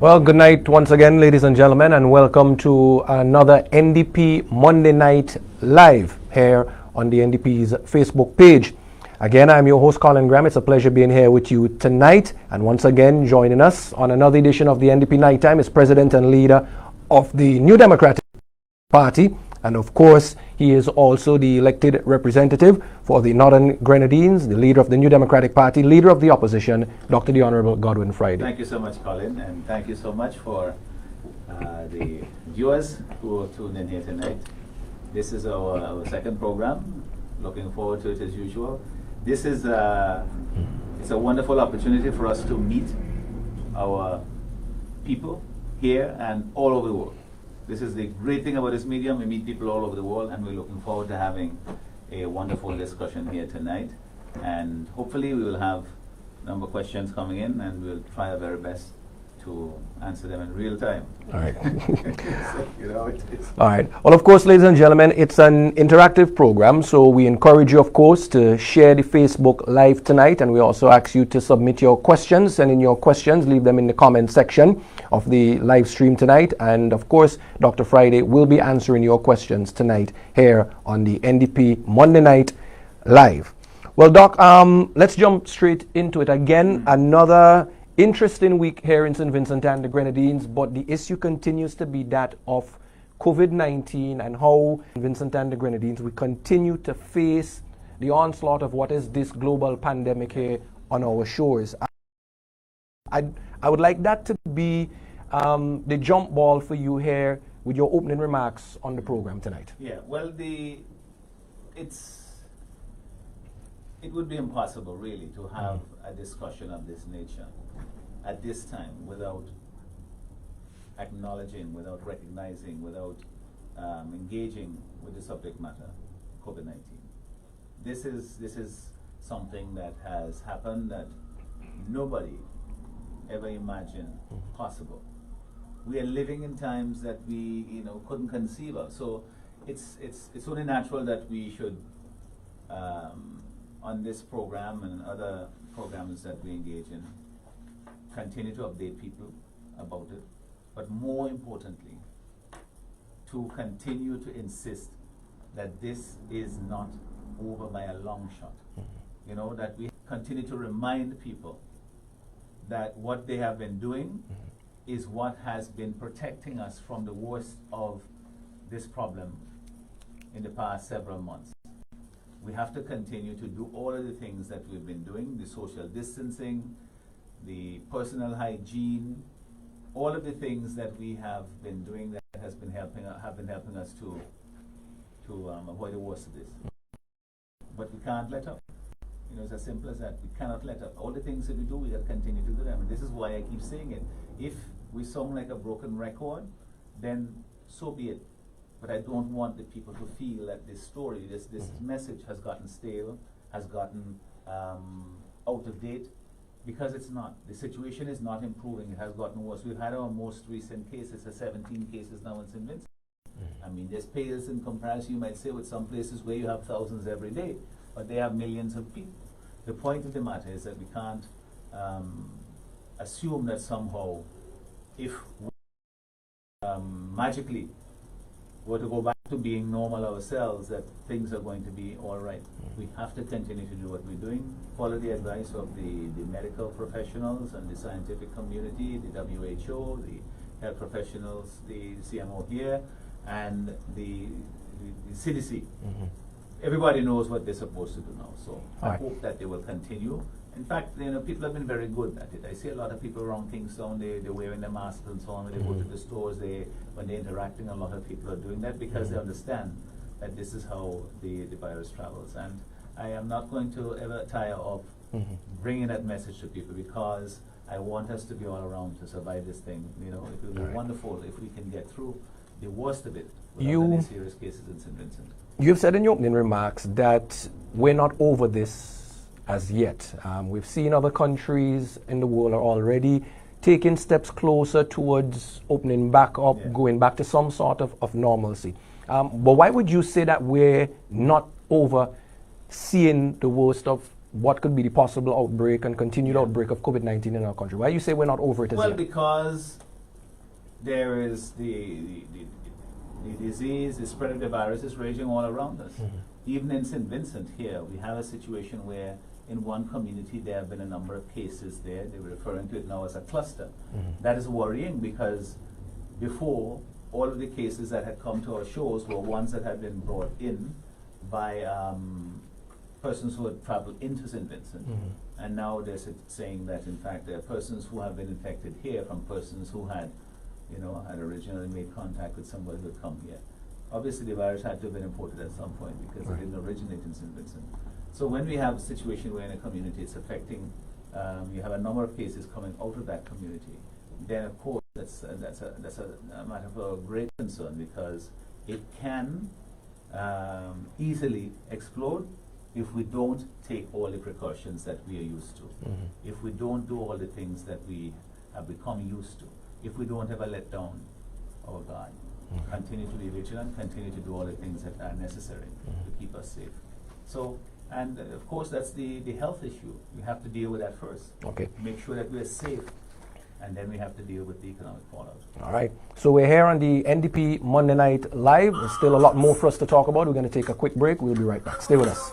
Well, good night once again, ladies and gentlemen, and welcome to another NDP Monday Night Live here on the NDP's Facebook page. Again, I'm your host, Colin Graham. It's a pleasure being here with you tonight. And once again, joining us on another edition of the NDP Nighttime is President and leader of the New Democratic Party. And of course, he is also the elected representative for the Northern Grenadines, the leader of the New Democratic Party, leader of the opposition, Dr. the Honorable Godwin Friday. Thank you so much, Colin, and thank you so much for the viewers who tuned in here tonight. This is our second program. Looking forward to it as usual. This is it's a wonderful opportunity for us to meet our people here and all over the world. This is the great thing about this medium. We meet people all over the world, and we're looking forward to having a wonderful discussion here tonight. And hopefully we will have a number of questions coming in, and we'll try our very best to answer them in real time. All right. So, you know, it is. All right. Well, of course, ladies and gentlemen, it's an interactive program, so we encourage you, of course, to share the Facebook Live tonight, and we also ask you to submit your questions. Send in your questions, leave them in the comment section of the live stream tonight, and of course, Dr. Friday will be answering your questions tonight here on the NDP Monday Night Live. Well, Doc, let's jump straight into it again. Another interesting week here in St. Vincent and the Grenadines, but the issue continues to be that of COVID-19 and how in Vincent and the Grenadines we continue to face the onslaught of what is this global pandemic here on our shores. I would like that to be the jump ball for you here with your opening remarks on the program tonight. Yeah, well, it would be impossible really to have a discussion of this nature at this time without acknowledging, without recognizing, without engaging with the subject matter, COVID-19. This is something that has happened that nobody ever imagined possible. We are living in times that we couldn't conceive of. So it's only natural that we should on this program and other programs that we engage in, continue to update people about it, but more importantly, to continue to insist that this is not over by a long shot. You know, that we continue to remind people that what they have been doing is what has been protecting us from the worst of this problem in the past several months. We have to continue to do all of the things that we've been doing, the social distancing, the personal hygiene, all of the things that we have been doing that have been helping us to avoid the worst of this. But we can't let up. You know, it's as simple as that. We cannot let up. All the things that we do, we got to continue to do them. And this is why I keep saying it. If we sound like a broken record, then so be it. But I don't want the people to feel that this story, this message has gotten stale, has gotten out of date, because it's not. The situation is not improving. It has gotten worse. We've had our most recent cases, 17 cases now in St. Vincent. I mean, there's pales in comparison, you might say, with some places where you have thousands every day, but they have millions of people. The point of the matter is that we can't assume that somehow, if we magically were to go back to being normal ourselves, that things are going to be all right. We have to continue to do what we're doing, follow the advice of the medical professionals and the scientific community, the WHO, the health professionals, the CMO here, and the CDC. Everybody knows what they're supposed to do now, so I hope that they will continue. In fact, people have been very good at it. I see a lot of people around Kingston, they're wearing their masks and so on. When they go to the stores, when they're interacting, a lot of people are doing that because they understand that this is how the virus travels. And I am not going to ever tire of bringing that message to people, because I want us to be all around to survive this thing. You know, it will be wonderful if we can get through the worst of it without any serious cases in St. Vincent. You've said in your opening remarks that we're not over this as yet. We've seen other countries in the world are already taking steps closer towards opening back up, going back to some sort of normalcy. But why would you say that we're not over seeing the worst of what could be the possible outbreak and continued outbreak of COVID-19 in our country? Why you say we're not over it as yet? Well, because there is the disease, the spread of the virus is raging all around us. Even in St. Vincent here, we have a situation where in one community there have been a number of cases there. They're referring to it now as a cluster. That is worrying because before, all of the cases that had come to our shores were ones that had been brought in by persons who had traveled into St. Vincent. And now they're saying that in fact there are persons who have been infected here from persons who had, had originally made contact with somebody who had come here. Obviously the virus had to have been imported at some point because it didn't originate in St. Vincent. So when we have a situation where in a community it's affecting, you have a number of cases coming out of that community, then of course that's a matter of great concern because it can easily explode if we don't take all the precautions that we are used to, if we don't do all the things that we have become used to, if we don't ever let down our guard, continue to be vigilant, continue to do all the things that are necessary to keep us safe. So, and of course that's the health issue. We have to deal with that first. Okay. Make sure that we're safe, and then we have to deal with the economic fallout. All right. So we're here on the NDP Monday Night Live. There's still a lot more for us to talk about. We're going to take a quick break. We'll be right back. Stay with us.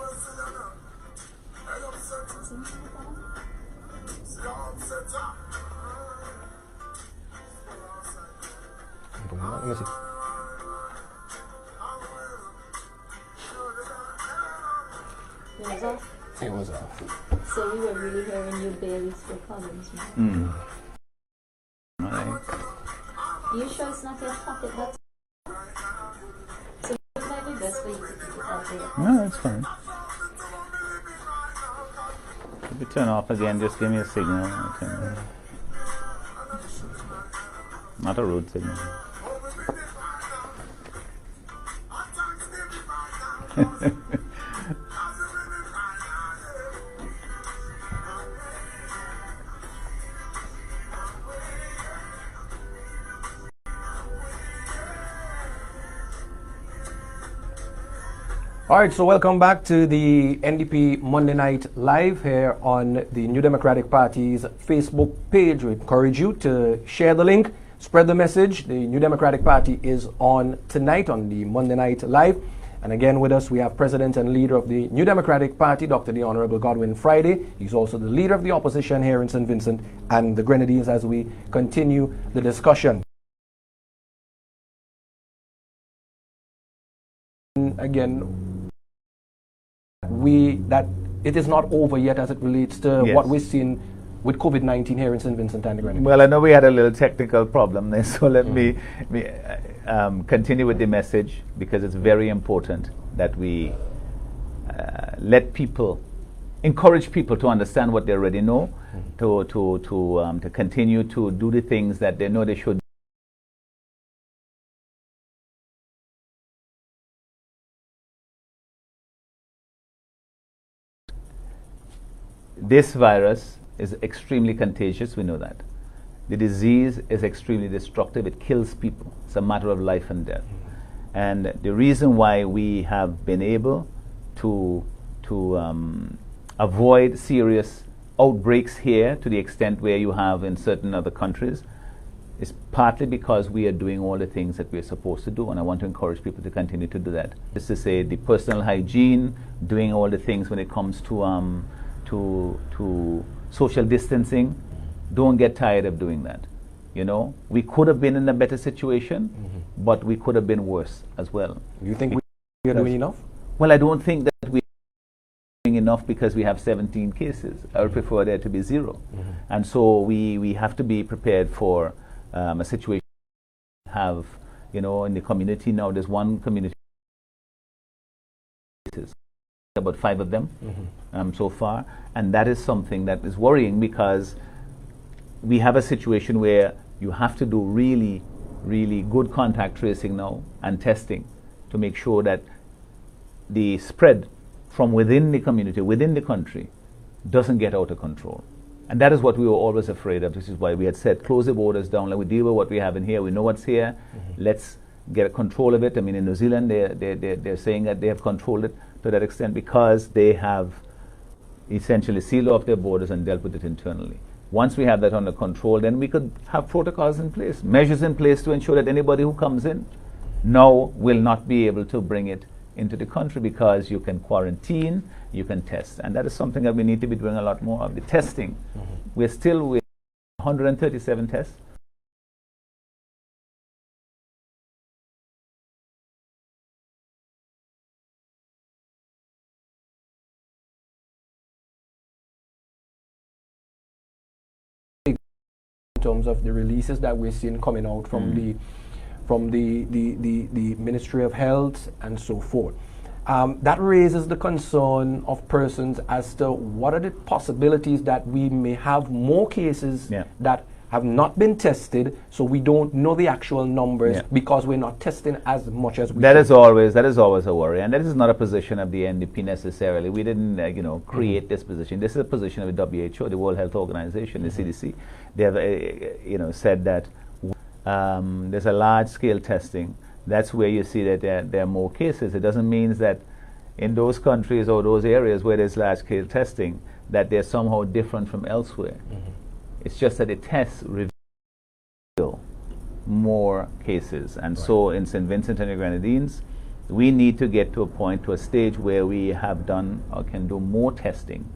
Let me see. It was off. It was off. So we were really hearing you barely spoke problems, Right. You sure it's not your pocket that's so it might be best for you to keep it out there. No, that's fine. If you turn off again, just give me a signal. Not a rude signal. All right, so welcome back to the NDP Monday Night Live here on the New Democratic Party's Facebook page. We encourage you to share the link, spread the message. The New Democratic Party is on tonight on the Monday Night Live. And again with us, we have President and leader of the New Democratic Party, Dr. the Honorable Godwin Friday. He's also the leader of the opposition here in St. Vincent and the Grenadines as we continue the discussion. Again, that it is not over yet as it relates to what we've seen with COVID-19 here in St. Vincent and the Grenadines. Well, I know we had a little technical problem there, so let me continue with the message because it's very important that we encourage people to understand what they already know, to continue to do the things that they know they should. This virus is extremely contagious, we know that. The disease is extremely destructive, it kills people. It's a matter of life and death. And the reason why we have been able to avoid serious outbreaks here to the extent where you have in certain other countries is partly because we are doing all the things that we're supposed to do, and I want to encourage people to continue to do that. Just to say the personal hygiene, doing all the things when it comes to social distancing. Don't get tired of doing that. We could have been in a better situation, but we could have been worse as well. You think we are doing enough? Well, I don't think that we are doing enough because we have 17 cases. I would prefer there to be 0. And so we have to be prepared for a situation we have, in the community now. There's one community, about 5 of them so far, and that is something that is worrying because we have a situation where you have to do really, really good contact tracing now and testing to make sure that the spread from within the community, within the country, doesn't get out of control. And that is what we were always afraid of. This is why we had said, close the borders down, let we deal with what we have in here. We know what's here. Let's get a control of it. I mean, in New Zealand, they're saying that they have controlled it to that extent because they have essentially sealed off their borders and dealt with it internally. Once we have that under control, then we could have protocols in place, measures in place to ensure that anybody who comes in now will not be able to bring it into the country, because you can quarantine, you can test. And that is something that we need to be doing a lot more of, the testing. We're still with 137 tests. In terms of the releases that we're seeing coming out from the Ministry of Health and so forth. That raises the concern of persons as to what are the possibilities that we may have more cases that have not been tested, so we don't know the actual numbers because we're not testing as much as we should. That is always a worry, and that is not a position of the NDP necessarily. We didn't, create this position. This is a position of the WHO, the World Health Organization, the CDC. They have, said that there's a large-scale testing. That's where you see that there are more cases. It doesn't mean that in those countries or those areas where there's large-scale testing that they're somehow different from elsewhere. It's just that the tests reveal more cases. And so in St. Vincent and the Grenadines, we need to get to a stage where we have done or can do more testing.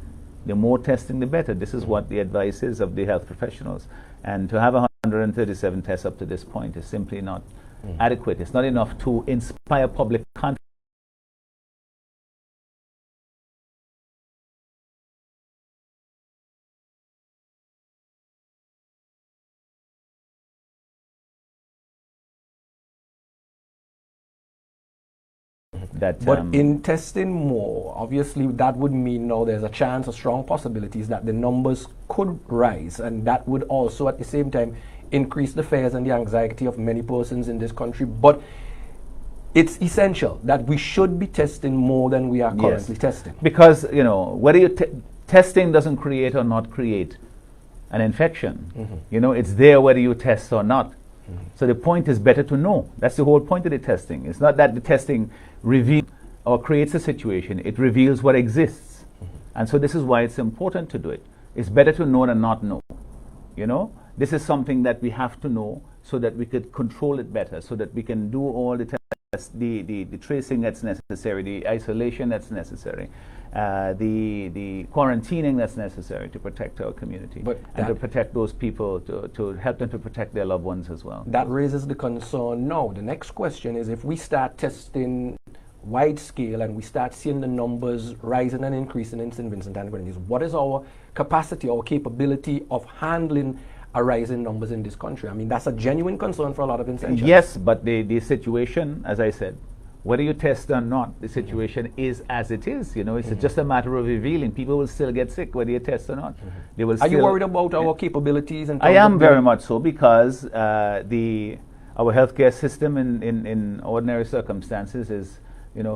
The more testing, the better. This is what the advice is of the health professionals. And to have 137 tests up to this point is simply not adequate. It's not enough to inspire public confidence. But in testing more, obviously that would mean now there's a chance, a strong possibilities that the numbers could rise, and that would also at the same time increase the fears and the anxiety of many persons in this country. But it's essential that we should be testing more than we are currently testing. Because, whether testing doesn't create or not create an infection. It's there whether you test or not. So the point is better to know. That's the whole point of the testing. It's not that the testing reveals or creates a situation. It reveals what exists. And so this is why it's important to do it. It's better to know than not know. This is something that we have to know so that we could control it better, so that we can do all the tests, the tracing that's necessary, the isolation that's necessary, the quarantining that's necessary to protect our community and to protect those people, to help them to protect their loved ones as well. That raises the concern now. The next question is, if we start testing wide scale and we start seeing the numbers rising and increasing in St. Vincent and Grenadines, what is our capacity, our capability of handling a rise in numbers in this country? I mean, that's a genuine concern for a lot of intentions. Yes, but the situation, as I said, whether you test or not, the situation is as it is. It's just a matter of revealing. People will still get sick whether you test or not. They will. Are you worried about our capabilities? I am very much so, because our healthcare system in ordinary circumstances is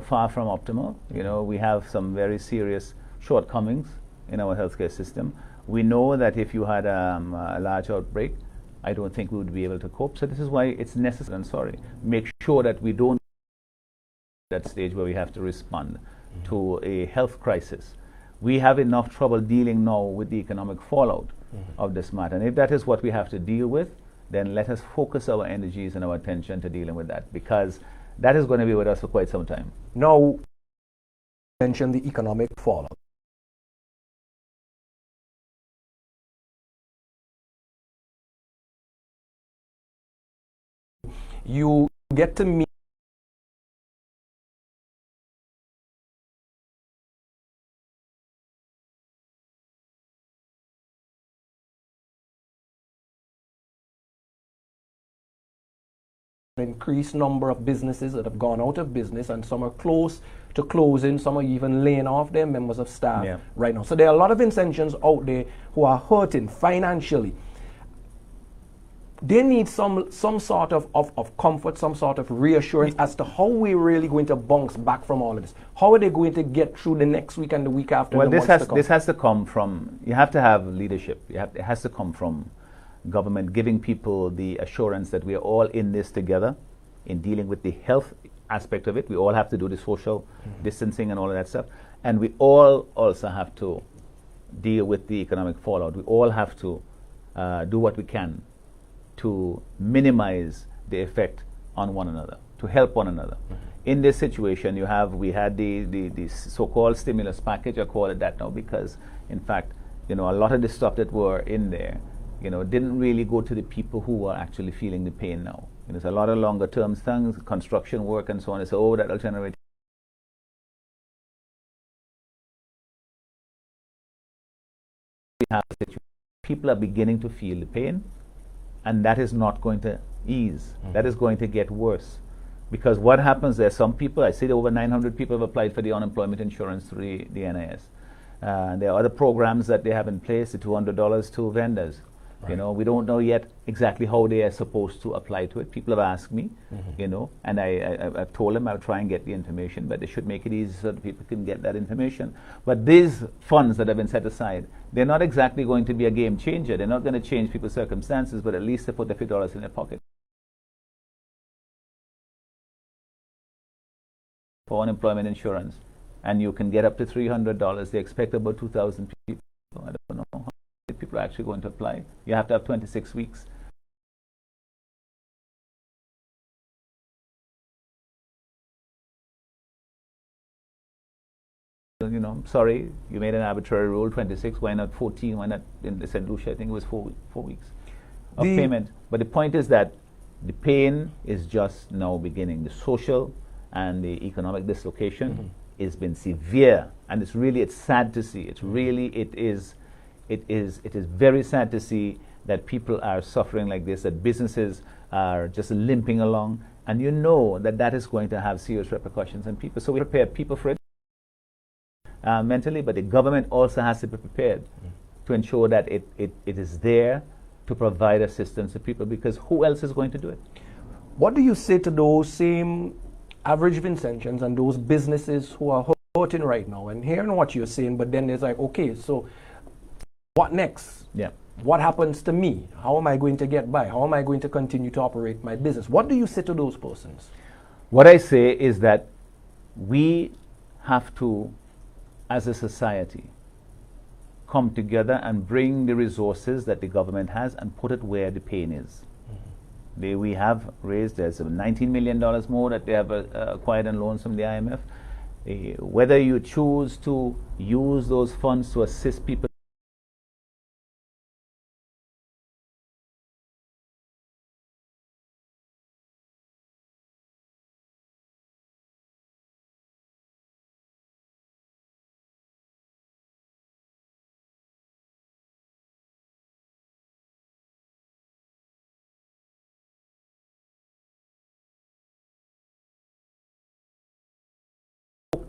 far from optimal. We have some very serious shortcomings in our healthcare system. We know that if you had a large outbreak, I don't think we would be able to cope. So this is why it's necessary. Make sure that we don't that stage where we have to respond to a health crisis. We have enough trouble dealing now with the economic fallout of this matter. And if that is what we have to deal with, then let us focus our energies and our attention to dealing with that, because that is going to be with us for quite some time. Now, mention the economic fallout. You get to meet an increased number of businesses that have gone out of business, and some are close to closing, some are even laying off their members of staff right now. So there are a lot of incentives out there who are hurting financially. They need some sort of comfort, some sort of reassurance as to how we're really going to bounce back from all of this. How are they going to get through the next week and the week after? Well, this has to come from, you have to have leadership. It has to come from government giving people the assurance that we are all in this together in dealing with the health aspect of it. We all have to do the social distancing and all of that stuff. And we all also have to deal with the economic fallout. We all have to do what we can to minimize the effect on one another, to help one another. In this situation, we had the so-called stimulus package. I call it that now because, in fact, a lot of the stuff that were in there, didn't really go to the people who are actually feeling the pain now. There's a lot of longer-term things, construction work and so on. So, that'll generate. People are beginning to feel the pain, and that is not going to ease. That is going to get worse. Because what happens there, some people, I see that over 900 people have applied for the unemployment insurance through the NIS. There are other programs that they have in place, the $200 to vendors. Right. We don't know yet exactly how they are supposed to apply to it. People have asked me, and I've told them I'll try and get the information, but they should make it easy so that people can get that information. But these funds that have been set aside, they're not exactly going to be a game changer. They're not going to change people's circumstances, but at least they put the $50 in their pocket. For unemployment insurance, and you can get up to $300. They expect about 2,000 people. I don't know how many people are actually going to apply. You have to have 26 weeks. Sorry, you made an arbitrary rule, 26. Why not 14? Why not in the St. Lucia? I think it was 4 weeks of payment. But the point is that the pain is just now beginning. The social and the economic dislocation has been severe, and it's sad to see. It is very sad to see that people are suffering like this, that businesses are just limping along, and that is going to have serious repercussions on people. So we prepare people for it mentally, but the government also has to be prepared to ensure that it is there to provide assistance to people, because who else is going to do it? What do you say to those same average Vincentians and those businesses who are hurting right now and hearing what you're saying, but then there's like, okay, so what next? Yeah. What happens to me? How am I going to get by? How am I going to continue to operate my business? What do you say to those persons? What I say is that we have to, as a society, come together and bring the resources that the government has and put it where the pain is. We have raised, there's $19 million more that they have acquired in loans from the IMF. Whether you choose to use those funds to assist people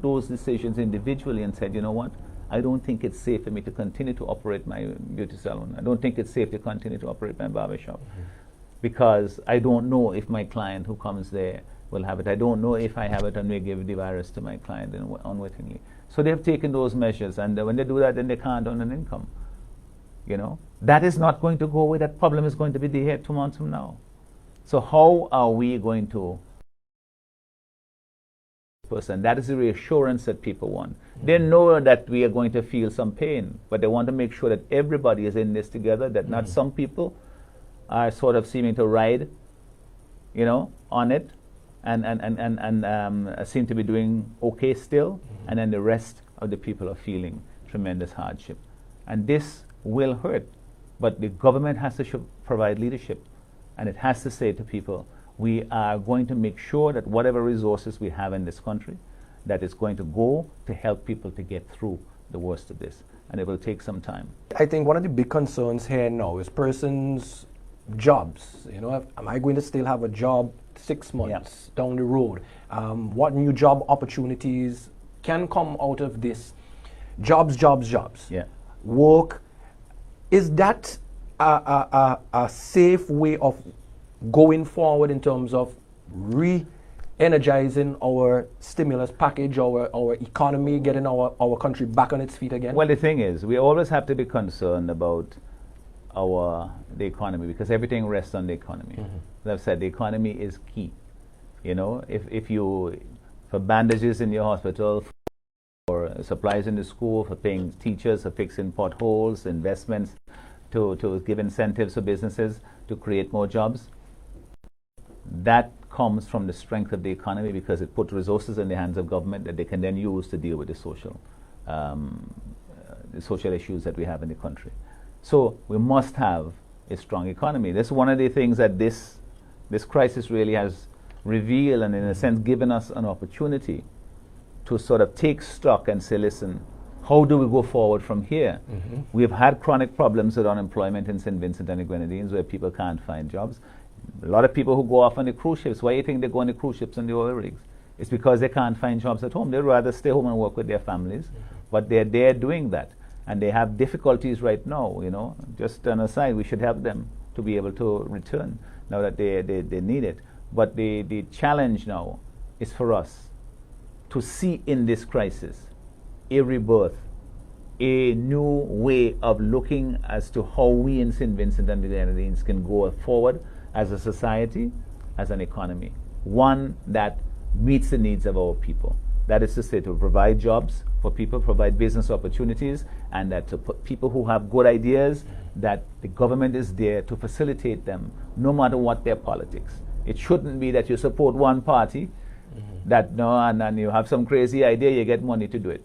those decisions individually and said, what, I don't think it's safe for me to continue to operate my beauty salon. I don't think it's safe to continue to operate my barbershop because I don't know if my client who comes there will have it. I don't know if I have it and may give the virus to my client unwittingly. So they've taken those measures, and when they do that, then they can't earn an income. That is not going to go away. That problem is going to be there 2 months from now. So how are we going to person? That is the reassurance that people want. They know that we are going to feel some pain, but they want to make sure that everybody is in this together, that not some people are sort of seeming to ride, on it and seem to be doing okay still, and then the rest of the people are feeling tremendous hardship. And this will hurt, but the government has to provide leadership, and it has to say to people, we are going to make sure that whatever resources we have in this country, that is going to go to help people to get through the worst of this. And it will take some time. I think one of the big concerns here now is persons' jobs. Am I going to still have a job 6 months down the road? What new job opportunities can come out of this? Jobs. Yeah. Work. Is that a safe way of going forward in terms of re-energizing our stimulus package, our economy, getting our country back on its feet again? Well, the thing is, we always have to be concerned about the economy, because everything rests on the economy. As I've said, the economy is key. If you, for bandages in your hospital, for supplies in the school, for paying teachers, for fixing potholes, investments, to give incentives for businesses to create more jobs. That comes from the strength of the economy because it puts resources in the hands of government that they can then use to deal with the social issues that we have in the country. So we must have a strong economy. That's one of the things that this crisis really has revealed and in a sense given us an opportunity to sort of take stock and say, listen, how do we go forward from here? We've had chronic problems with unemployment in St. Vincent and the Grenadines where people can't find jobs. A lot of people who go off on the cruise ships, why do you think they go on the cruise ships and the oil rigs? It's because they can't find jobs at home. They'd rather stay home and work with their families, but they're there doing that. And they have difficulties right now, you know. Just an aside, we should help them to be able to return now that they need it. But the challenge now is for us to see in this crisis a rebirth, a new way of looking as to how we in St. Vincent and the Grenadines can go forward as a society, as an economy, one that meets the needs of our people. That is to say, to provide jobs for people, provide business opportunities, and that to put people who have good ideas, that the government is there to facilitate them, no matter what their politics. It shouldn't be that you support one party, and you have some crazy idea, you get money to do it.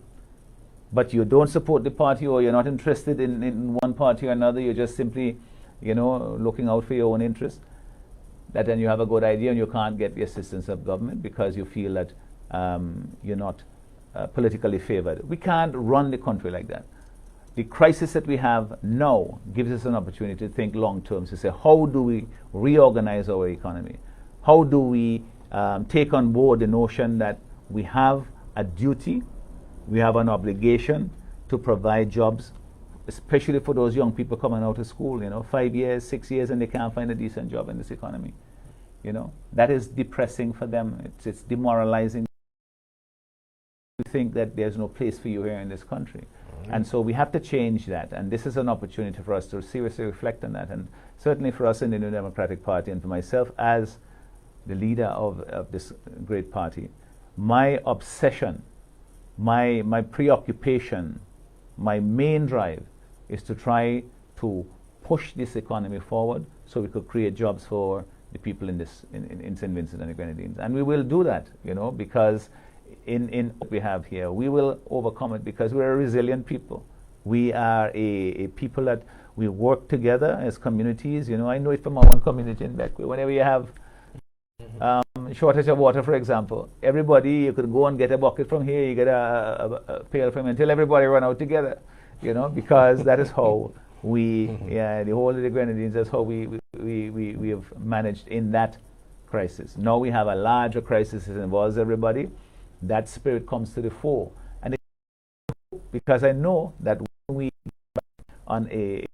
But you don't support the party, or you're not interested in one party or another, you're just simply, looking out for your own interest. That then you have a good idea and you can't get the assistance of government because you feel that you're not politically favored. We can't run the country like that. The crisis that we have now gives us an opportunity to think long term, to say, how do we reorganize our economy? How do we take on board the notion that we have a duty, we have an obligation to provide jobs, especially for those young people coming out of school, 5 years, 6 years, and they can't find a decent job in this economy. That is depressing for them. It's demoralizing to think that there's no place for you here in this country. And so we have to change that. And this is an opportunity for us to seriously reflect on that. And certainly for us in the New Democratic Party and for myself as the leader of this great party, my obsession, my preoccupation, my main drive is to try to push this economy forward so we could create jobs for the people in St. Vincent and the Grenadines. And we will do that, because in what we have here, we will overcome it because we're a resilient people. We are a people that we work together as communities. I know it from our own community in Beckwith. Whenever you have shortage of water, for example, everybody, you could go and get a bucket from here, you get a pail from here, until everybody run out together, because that is how the whole of the Grenadines, that's how we have managed in that crisis. Now we have a larger crisis that involves everybody. That spirit comes to the fore. And because I know that when we on a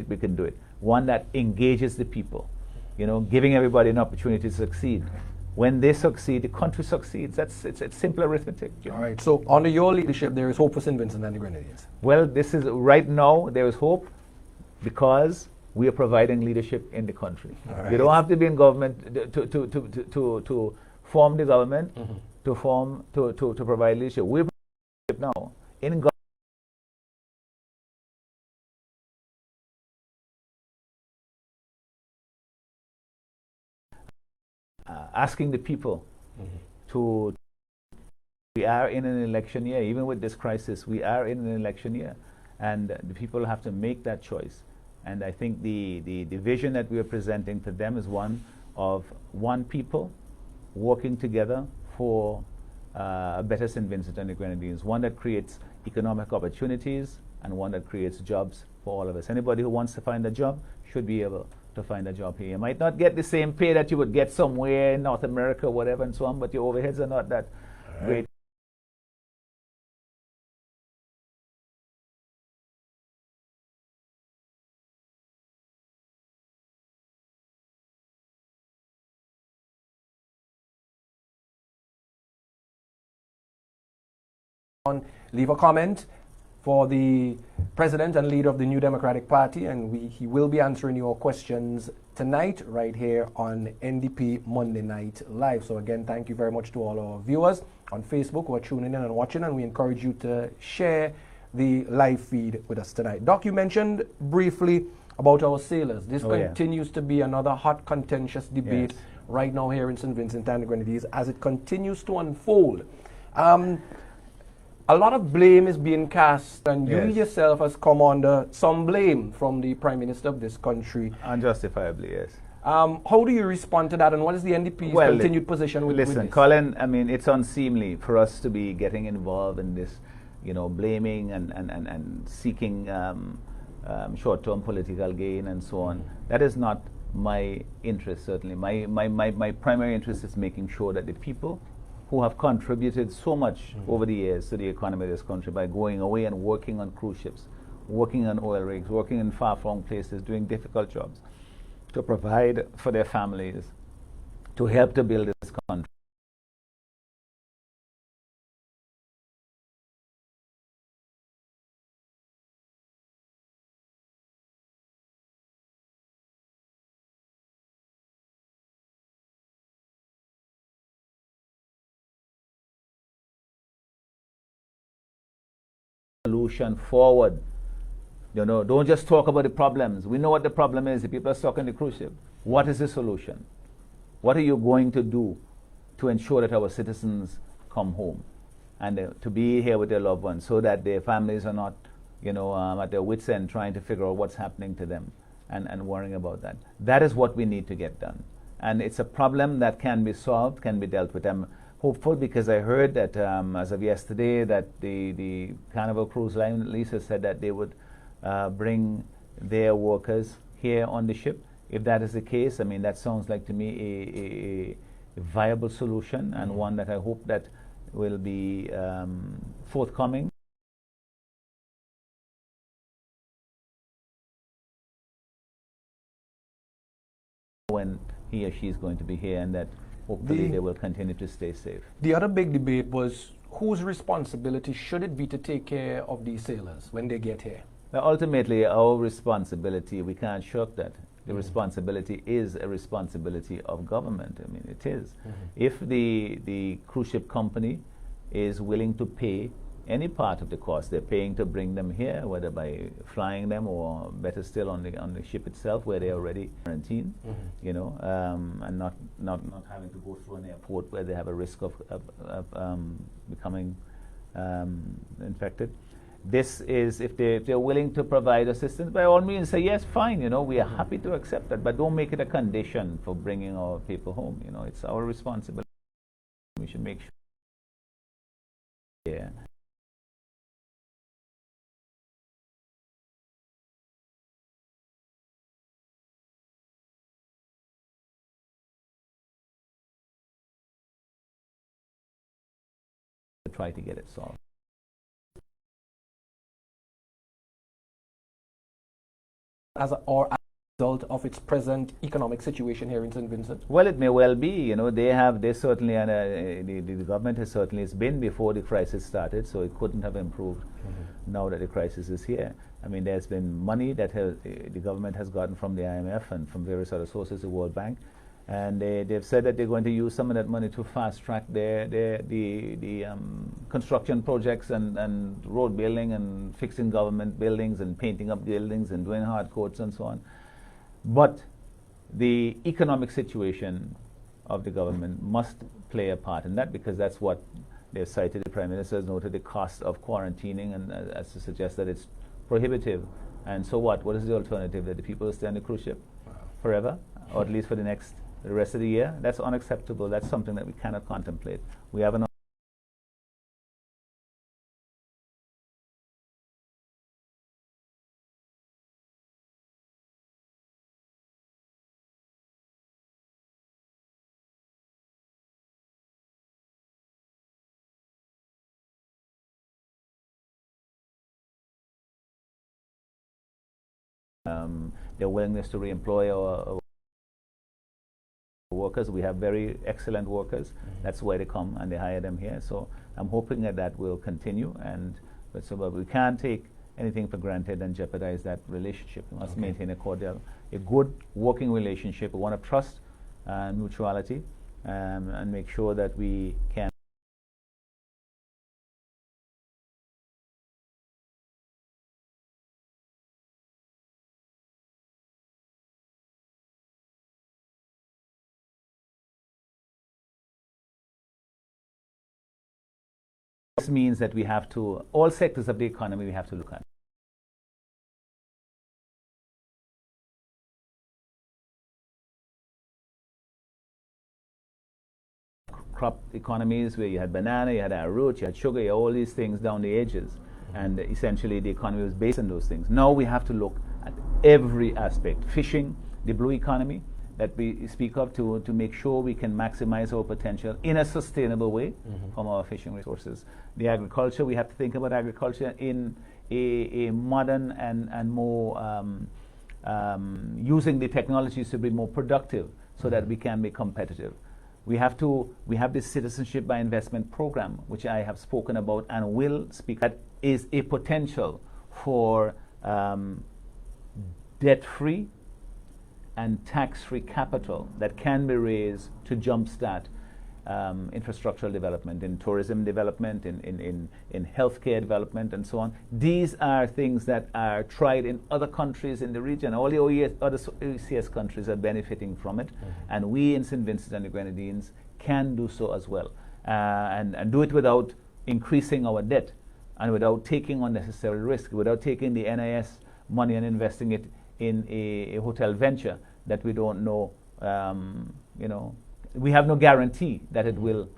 we can do it. One that engages the people, giving everybody an opportunity to succeed. When they succeed, the country succeeds. It's simple arithmetic. All right. So under your leadership, there is hope for St. Vincent and the Grenadines. Well, this is right now. There is hope because we are providing leadership in the country. Right. You don't have to be in government to form the government, to provide leadership. We're now in government. Asking the people we are in an election year. Even with this crisis, we are in an election year, and the people have to make that choice. And I think the vision that we are presenting to them is one of one people working together for a better St. Vincent and the Grenadines, one that creates economic opportunities and one that creates jobs for all of us. Anybody who wants to find a job should be able to find a job here. You might not get the same pay that you would get somewhere in North America, whatever, and so on, but your overheads are not that great. Leave a comment for the president and leader of the New Democratic Party, and he will be answering your questions tonight right here on NDP Monday Night Live. So again, thank you very much to all our viewers on Facebook who are tuning in and watching, and we encourage you to share the live feed with us tonight. Doc, you mentioned briefly about our sailors. This continues to be another hot, contentious debate right now here in St. Vincent and the Grenadines as it continues to unfold. A lot of blame is being cast, and you yourself has come under some blame from the Prime Minister of this country. Unjustifiably, yes. How do you respond to that, and what is the NDP's continued position with listen, this? Colin, I mean, it's unseemly for us to be getting involved in this, you know, blaming and seeking short-term political gain and so on. That is not my interest, certainly. My primary interest is making sure that the people who have contributed so much over the years to the economy of this country by going away and working on cruise ships, working on oil rigs, working in far-flung places, doing difficult jobs, to provide for their families, to help to build this country. Solution forward. You know, don't just talk about the problems. We know what the problem is. The people are stuck on the cruise ship. What is the solution? What are you going to do to ensure that our citizens come home and to be here with their loved ones so that their families are not, you know, at their wits' end trying to figure out what's happening to them and worrying about that. That is what we need to get done. And it's a problem that can be solved, can be dealt with. I'm hopeful because I heard that as of yesterday that the Carnival Cruise Line at least has said that they would bring their workers here on the ship. If that is the case, I mean, that sounds like to me a viable solution and one that I hope that will be forthcoming. When he or she is going to be here, and that hopefully they will continue to stay safe. The other big debate was whose responsibility should it be to take care of these sailors when they get here? Now, ultimately, our responsibility, we can't shirk that. The responsibility is a responsibility of government. I mean, it is. If the cruise ship company is willing to pay any part of the cost they're paying to bring them here, whether by flying them or better still on the ship itself where they're already quarantined, you know, and not having to go through an airport where they have a risk of becoming infected. This is, if they're willing to provide assistance, by all means say yes, fine, you know, we are happy to accept that, but don't make it a condition for bringing our people home. You know, it's our responsibility. We should make sure. Yeah. To try to get it solved. Or as a result of its present economic situation here in St. Vincent? Well, it may well be. You know, they certainly, and the government has certainly, it's been before the crisis started, so it couldn't have improved now that the crisis is here. I mean, there's been money that the government has gotten from the IMF and from various other sources, the World Bank, and they've said that they're going to use some of that money to fast track the construction projects and road building and fixing government buildings and painting up buildings and doing hard coats and so on. But the economic situation of the government must play a part in that, because that's what they've cited. The Prime Minister has noted the cost of quarantining, and as to suggest that it's prohibitive. And so what? What is the alternative? That the people will stay on the cruise ship forever, or at least for the rest of the year? That's unacceptable. That's something that we cannot contemplate. We have an their willingness to reemploy our workers. We have very excellent workers. That's why they come and they hire them here. So I'm hoping that that will continue, and But we can't take anything for granted and jeopardize that relationship. We must maintain a good working relationship, one of trust and mutuality, and make sure that we can This means that we have to, all sectors of the economy we have to look at. Crop economies where you had banana, you had arrowroot, you had sugar, you had all these things down the edges. And essentially the economy was based on those things. Now we have to look at every aspect. Fishing, the blue economy that we speak of, to make sure we can maximize our potential in a sustainable way from our fishing resources. The agriculture, we have to think about agriculture in a modern and more using the technologies to be more productive so that we can be competitive. We have this citizenship by investment program, which I have spoken about and will speak. That is a potential for debt-free and tax-free capital that can be raised to jumpstart infrastructural development, in tourism development, in healthcare development, and so on. These are things that are tried in other countries in the region. All the other OECS countries are benefiting from it, and we in St. Vincent and the Grenadines can do so as well, and do it without increasing our debt and without taking unnecessary risk, without taking the NIS money and investing it in a hotel venture that we don't know, we have no guarantee that it will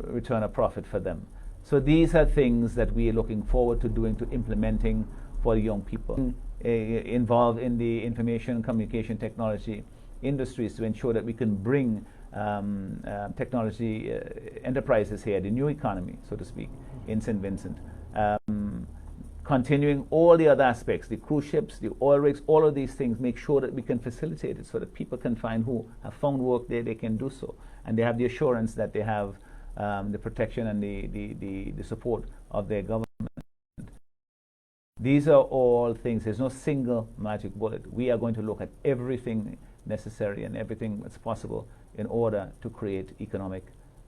return a profit for them. So these are things that we are looking forward to doing, to implementing for the young people involved in the information and communication technology industries, to ensure that we can bring technology enterprises here, the new economy, so to speak, in St. Vincent. Continuing all the other aspects, the cruise ships, the oil rigs, all of these things, make sure that we can facilitate it so that people can find, who have found work there, they can do so. And they have the assurance that they have the protection and the support of their government. These are all things. There's no single magic bullet. We are going to look at everything necessary and everything that's possible in order to create economic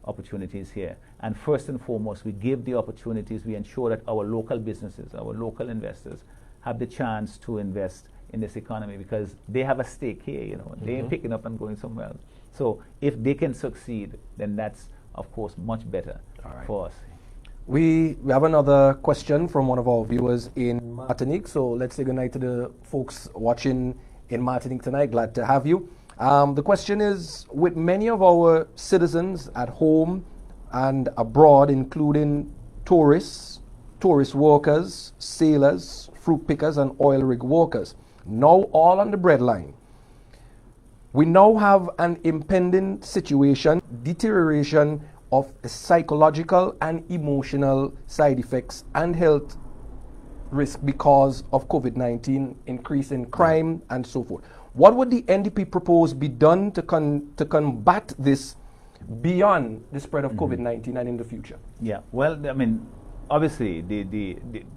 opportunities here. And first and foremost, we give the opportunities, we ensure that our local businesses, our local investors have the chance to invest in this economy, because they have a stake here, they ain't picking up and going somewhere else. So if they can succeed, then that's, of course, much better for us. We have another question from one of our viewers in Martinique. So let's say good night to the folks watching in Martinique tonight. Glad to have you. The question is, with many of our citizens at home and abroad, including tourist workers, sailors, fruit pickers, and oil rig workers, now all on the breadline, we now have an impending situation, deterioration of psychological and emotional side effects and health risk because of COVID-19, increase in crime, and so forth. What would the NDP propose be done to combat this beyond the spread of COVID-19 and in the future? Yeah, well, I mean, obviously, the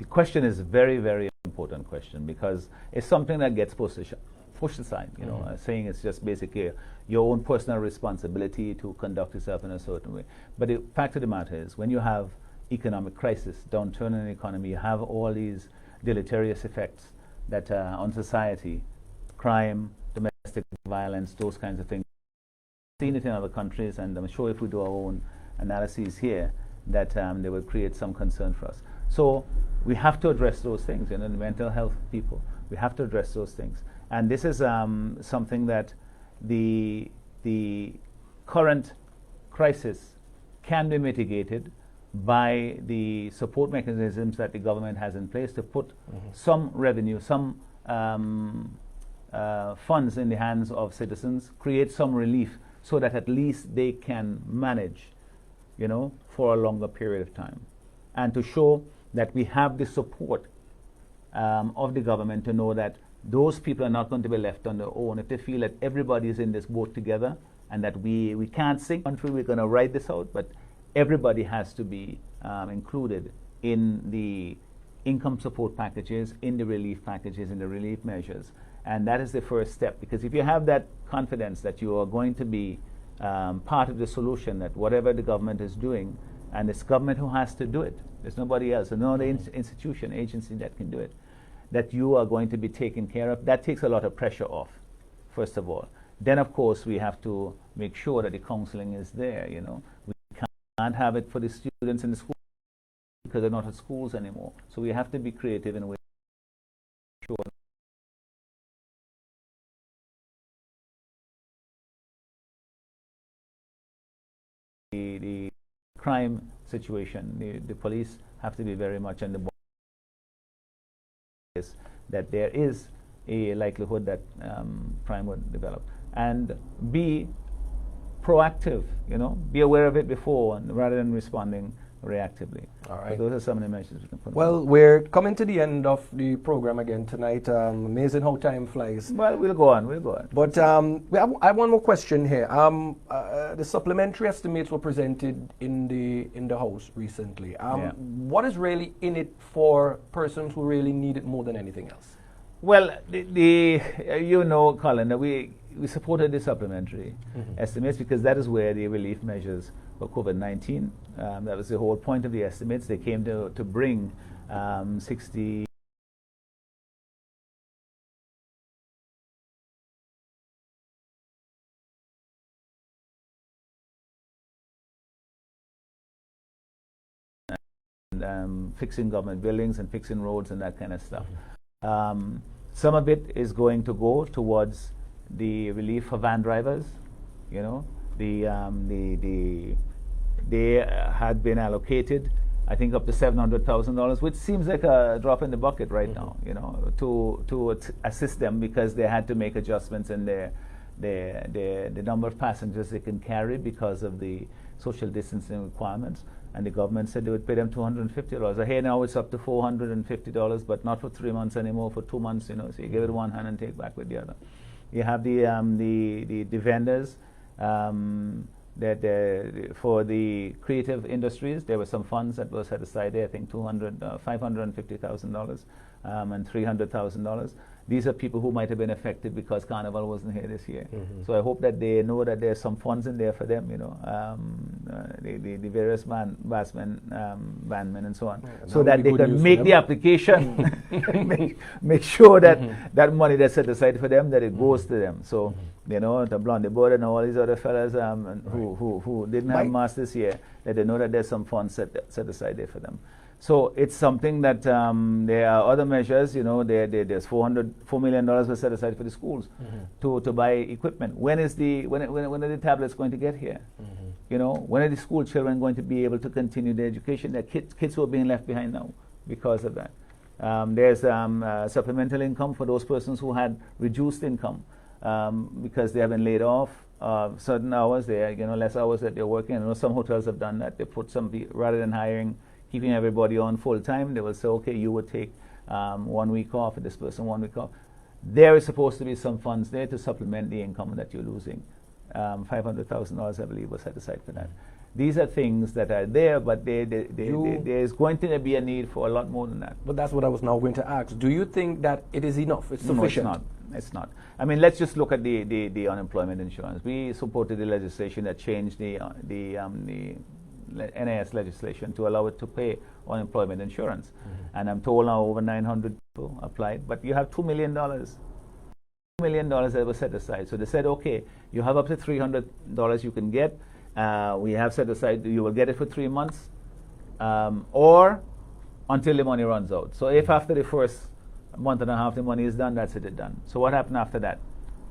question is a very, very important question, because it's something that gets pushed aside, saying it's just basically your own personal responsibility to conduct yourself in a certain way. But the fact of the matter is, when you have economic crisis, downturn in the economy, you have all these deleterious effects that on society, crime, domestic violence, those kinds of things. We've seen it in other countries, and I'm sure if we do our own analyses here, that they will create some concern for us. So we have to address those things, the mental health people. We have to address those things. And this is something that the current crisis can be mitigated by the support mechanisms that the government has in place to put some revenue, some funds in the hands of citizens, create some relief so that at least they can manage, for a longer period of time. And to show that we have the support of the government to know that those people are not going to be left on their own. If they feel that everybody is in this boat together and that we can't sink country, we're going to ride this out, but everybody has to be included in the income support packages, in the relief packages, in the relief measures. And that is the first step, because if you have that confidence that you are going to be part of the solution, that whatever the government is doing, and it's government who has to do it, there's nobody else, no other institution, agency that can do it, that you are going to be taken care of, that takes a lot of pressure off, first of all. Then, of course, we have to make sure that the counseling is there, you know. We can't have it for the students in the school because they're not at schools anymore. So we have to be creative in a way to make sure the crime situation, the police have to be very much on the ball, that there is a likelihood that crime would develop. And be proactive, you know, be aware of it before rather than responding reactively. All right. So those are some of the measures we can put. Well, we're coming to the end of the program again tonight. Amazing how time flies. Well, we'll go on. But I have one more question here. The supplementary estimates were presented in the House recently. Yeah. What is really in it for persons who really need it more than anything else? Well, you know, Colin, that we supported the supplementary estimates because that is where the relief measures for COVID-19, that was the whole point of the estimates. They came to bring 60 and fixing government buildings and fixing roads and that kind of stuff. Some of it is going to go towards the relief for van drivers. You know, they had been allocated, I think, up to $700,000, which seems like a drop in the bucket right now. You know, to assist them because they had to make adjustments in the number of passengers they can carry because of the social distancing requirements. And the government said they would pay them $250. Hey, now it's up to $450, but not for 3 months anymore, for 2 months. You know, so you give it one hand and take back with the other. You have the vendors for the creative industries. There were some funds that were set aside there. I think $550,000 and $300,000. These are people who might have been affected because Carnival wasn't here this year. So I hope that they know that there's some funds in there for them, you know, the various bandmen and so on, so that they can make the application, make sure that that money that's set aside for them, that it goes to them. So, you know, the Blondie Board and all these other fellas who didn't have masks this year, that they know that there's some funds set aside there for them. So it's something that there are other measures. You know, there's $4 million was set aside for the schools to buy equipment. When are the tablets going to get here? You know, when are the school children going to be able to continue their education? Their kids who are being left behind now because of that. There's supplemental income for those persons who had reduced income because they have been laid off. Certain hours, less hours that they're working. I know some hotels have done that. They put rather than keeping everybody on full time, they will say, okay, you would take 1 week off, and this person 1 week off. There is supposed to be some funds there to supplement the income that you're losing. $500,000, I believe, was set aside for that. These are things that are there, but there is going to be a need for a lot more than that. But that's what I was now going to ask. Do you think that it is enough? It's sufficient? No, it's not. I mean, let's just look at the unemployment insurance. We supported the legislation that changed the NAS legislation to allow it to pay unemployment insurance. And I'm told now over 900 people applied, but you have $2 million. $2 million that was set aside. So they said, okay, you have up to $300 you can get. We have set aside, you will get it for 3 months or until the money runs out. So if after the first month and a half the money is done, that's it done. So what happened after that?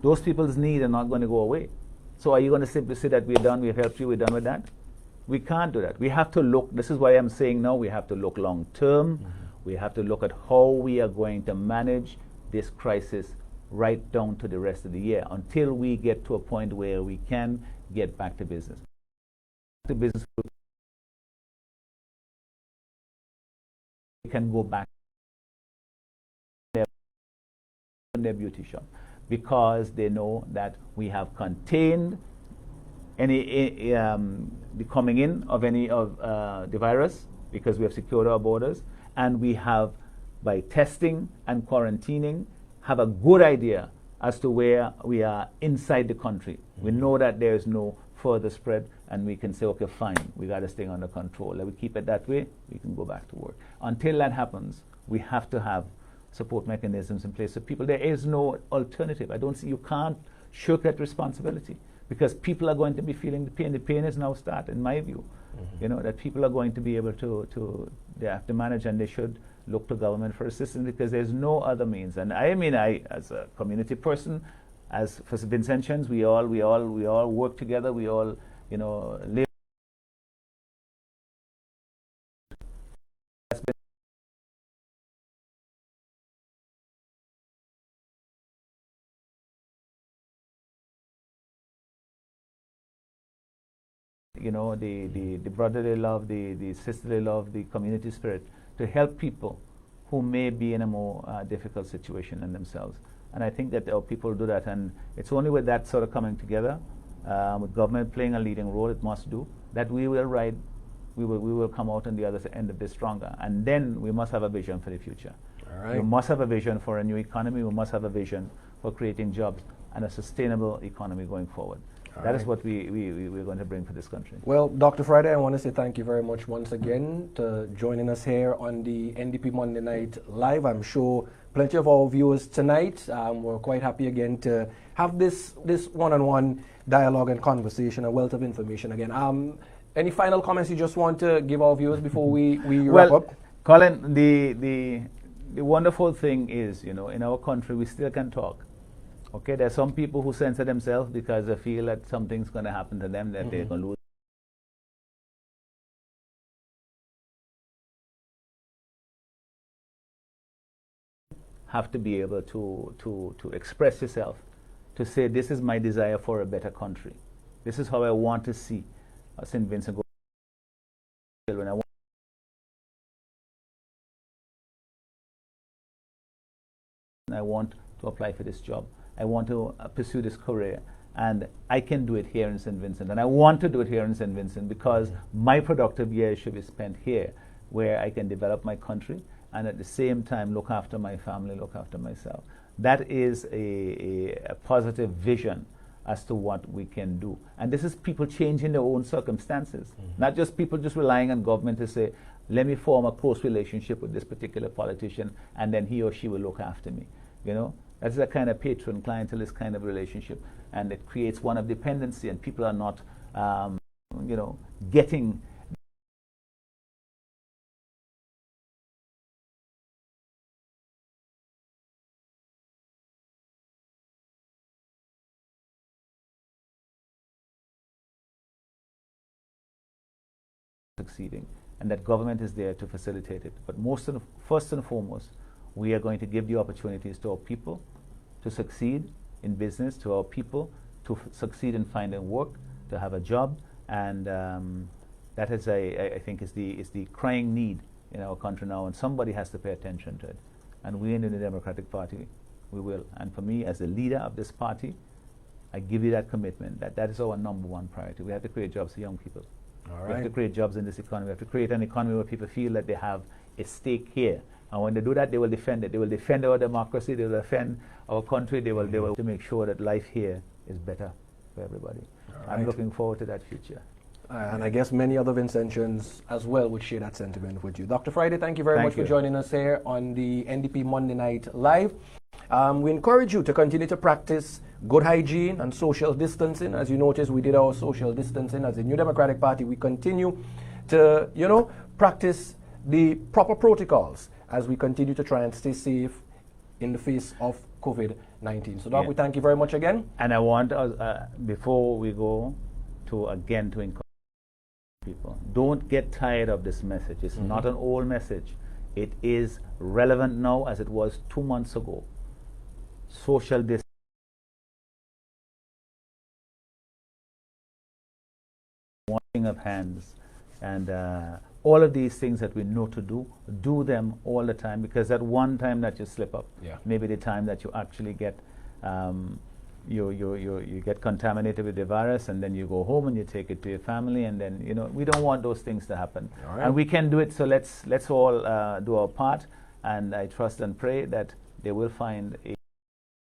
Those people's needs are not going to go away. So are you going to simply say that we're done, we've helped you, we're done with that? We can't do that. We have to look, this is why I'm saying now, we have to look long term. We have to look at how we are going to manage this crisis right down to the rest of the year until we get to a point where we can get back to business. We can go back to their beauty shop because they know that we have contained the coming in of any of the virus. because we have secured our borders, and we have, by testing and quarantining, have a good idea as to where we are inside the country. We know that there is no further spread, and we can say, okay, fine, we got this thing under control. Let we keep it that way, we can go back to work. Until that happens, we have to have support mechanisms in place for people. There is no alternative. I don't see, you can't shirk that responsibility, because people are going to be feeling the pain. The pain is now started, in my view. You know, that people are going to be able to they have to manage, and they should look to government for assistance, because there's no other means. And I mean, I, as a community person, as for Vincentians, we all work together. We all, you know, live. You know, the brotherly love, the sisterly love, the community spirit, to help people who may be in a more difficult situation than themselves. And I think that our people do that, and it's only with that sort of coming together, with government playing a leading role, it must do, that we will come out on the other end of this stronger. And then we must have a vision for the future. All right. We must have a vision for a new economy. We must have a vision for creating jobs and a sustainable economy going forward. That is what we're going to bring for this country. Well, Dr. Friday, I want to say thank you very much once again to joining us here on the NDP Monday Night Live. I'm sure plenty of our viewers tonight were quite happy again to have this one-on-one dialogue and conversation, a wealth of information again. Any final comments you just want to give our viewers before we wrap up? Colin, the wonderful thing is, you know, in our country we still can talk. Okay, there are some people who censor themselves because they feel that something's going to happen to them, that they're going to lose. Have to be able to express yourself, to say, this is my desire for a better country. This is how I want to see St. Vincent go. When I want to apply for this job. I want to pursue this career, and I can do it here in St. Vincent, and I want to do it here in St. Vincent because my productive years should be spent here, where I can develop my country and at the same time look after my family, look after myself. That is a positive vision as to what we can do. And this is people changing their own circumstances, not just people just relying on government to say, let me form a close relationship with this particular politician and then he or she will look after me. You know, that's a kind of patron clientelist kind of relationship, and it creates one of dependency, and people are not, you know, getting succeeding, and that government is there to facilitate it. But first and foremost, we are going to give the opportunities to our people to succeed in business, to our people to succeed in finding work, to have a job, and that is, I think, is the crying need in our country now, and somebody has to pay attention to it. And we in the Democratic Party, we will. And for me, as the leader of this party, I give you that commitment that is our number one priority. We have to create jobs for young people. All right. We have to create jobs in this economy. We have to create an economy where people feel that they have a stake here. And when they do that, they will defend it. They will defend our democracy. They will defend our country. They will to make sure that life here is better for everybody. I'm looking forward to that future. And I guess many other Vincentians as well would share that sentiment with you. Dr. Friday, thank you very much for joining us here on the NDP Monday Night Live. We encourage you to continue to practice good hygiene and social distancing. As you notice, we did our social distancing as a New Democratic Party. We continue to, you know, practice the proper protocols as we continue to try and stay safe in the face of COVID-19. So, Doc, we thank you very much again. And I want, before we go, to encourage people, don't get tired of this message. It's not an old message. It is relevant now as it was 2 months ago. Social distancing, washing of hands, and all of these things that we know to do them all the time, because that one time that you slip up, maybe the time that you actually get, you get contaminated with the virus, and then you go home and you take it to your family, and then we don't want those things to happen. All right. And we can do it. So let's all do our part, and I trust and pray that they will find a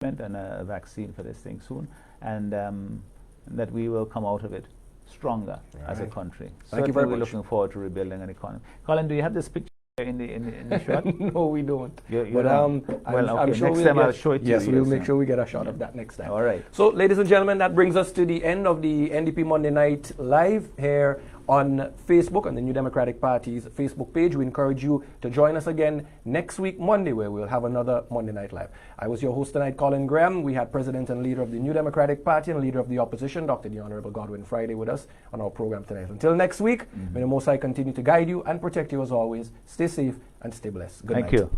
treatment and a vaccine for this thing soon, and that we will come out of it stronger as a country. Thank you very we're much. looking forward to rebuilding an economy. Colin, do you have this picture in the shot? No, we don't. But I'm sure next we'll time get, I'll show it to yes, you. we'll make sure we get a shot of that next time. All right. So, ladies and gentlemen, that brings us to the end of the NDP Monday Night Live here on Facebook, on the New Democratic Party's Facebook page. We encourage you to join us again next week, Monday, where we'll have another Monday Night Live. I was your host tonight, Colin Graham. We had President and Leader of the New Democratic Party and Leader of the Opposition, Dr. the Honorable Godwin Friday, with us on our program tonight. Until next week, may the Most High continue to guide you and protect you as always. Stay safe and stay blessed. Good night. Thank you.